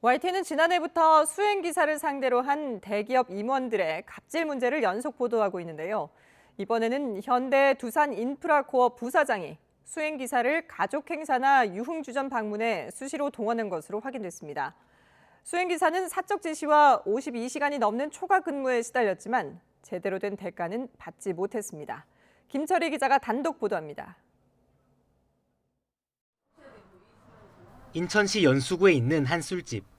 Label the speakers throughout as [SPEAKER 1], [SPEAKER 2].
[SPEAKER 1] YTN은 지난해부터 수행기사를 상대로 한 대기업 임원들의 갑질 문제를 연속 보도하고 있는데요. 이번에는 현대 두산인프라코어 부사장이 수행기사를 가족 행사나 유흥주점 방문에 수시로 동원한 것으로 확인됐습니다. 수행기사는 사적 지시와 52시간이 넘는 초과 근무에 시달렸지만 제대로 된 대가는 받지 못했습니다. 김철희 기자가 단독 보도합니다.
[SPEAKER 2] 인천시 연수구에 있는 한 술집.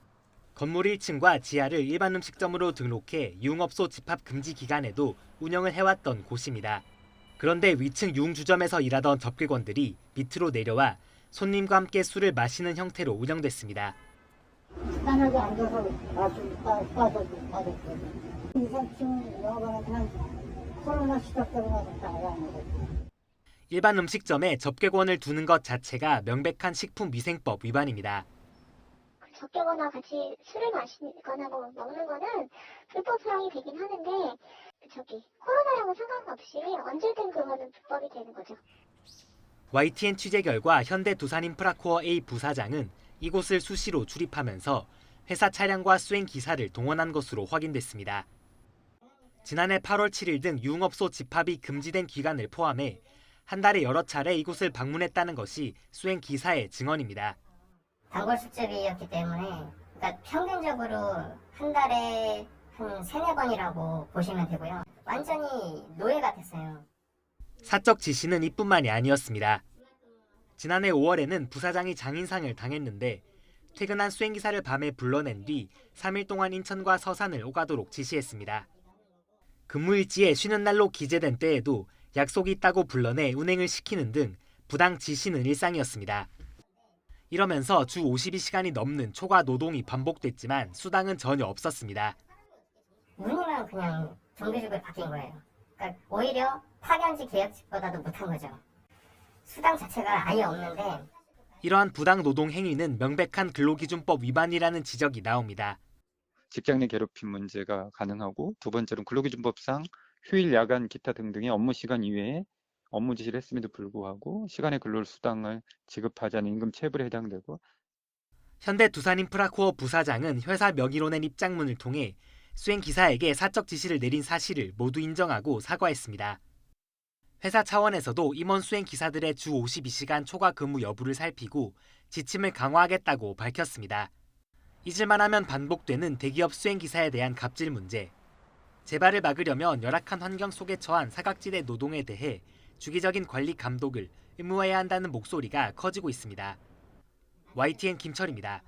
[SPEAKER 2] 건물 1층과 지하를 일반 음식점으로 등록해 유흥업소 집합 금지 기간에도 운영을 해왔던 곳입니다. 그런데 위층 유흥주점에서 일하던 접객원들이 밑으로 내려와 손님과 함께 술을 마시는 형태로 운영됐습니다.
[SPEAKER 3] 편하게 앉아서 빠졌고 이상층 영업하는 한 코로나 시작되고 나서 나가는 거죠.
[SPEAKER 2] 일반 음식점에 접객원을 두는 것 자체가 명백한 식품위생법 위반입니다.
[SPEAKER 4] 접객원과 같이 술을 마시거나 먹는 거는 불법 사항이 되긴 하는데 코로나랑은 상관없이 언제든 그거는 불법이 되는 거죠.
[SPEAKER 2] YTN 취재 결과 현대 두산인프라코어 A 부사장은 이곳을 수시로 출입하면서 회사 차량과 수행 기사를 동원한 것으로 확인됐습니다. 지난해 8월 7일 등 유흥업소 집합이 금지된 기간을 포함해 한 달에 여러 차례 이곳을 방문했다는 것이 수행 기사의 증언입니다.
[SPEAKER 5] 단골 술집이었기 때문에 그러니까 평균적으로 한 달에 한 3-4번이라고 보시면 되고요. 완전히 노예 같았어요.
[SPEAKER 2] 사적 지시는 이뿐만이 아니었습니다. 지난해 5월에는 부사장이 장인상을 당했는데 퇴근한 수행기사를 밤에 불러낸 뒤 3일 동안 인천과 서산을 오가도록 지시했습니다. 근무일지에 쉬는 날로 기재된 때에도 약속이 있다고 불러내 운행을 시키는 등 부당 지시는 일상이었습니다. 이러면서 주 52시간이 넘는 초과 노동이 반복됐지만 수당은 전혀 없었습니다.
[SPEAKER 5] 운이만 그냥 정규직으로 바뀐 거예요. 그러니까 오히려 파견직 계약직보다도 못한 거죠. 수당 자체가 아예 없는데
[SPEAKER 2] 이러한 부당 노동 행위는 명백한 근로기준법 위반이라는 지적이 나옵니다.
[SPEAKER 6] 직장 내 괴롭힘 문제가 가능하고 두 번째로는 근로기준법상 휴일, 야간, 기타 등등의 업무 시간 이외에 업무 지시를 했음에도 불구하고 시간의 근로수당을 지급하지 않은 임금 체불에 해당되고
[SPEAKER 2] 현대 두산인프라코어 부사장은 회사 명의로 낸 입장문을 통해 수행기사에게 사적 지시를 내린 사실을 모두 인정하고 사과했습니다. 회사 차원에서도 임원 수행기사들의 주 52시간 초과 근무 여부를 살피고 지침을 강화하겠다고 밝혔습니다. 잊을만 하면 반복되는 대기업 수행기사에 대한 갑질 문제. 재발을 막으려면 열악한 환경 속에 처한 사각지대 노동에 대해 주기적인 관리 감독을 의무화해야 한다는 목소리가 커지고 있습니다. YTN 김철입니다.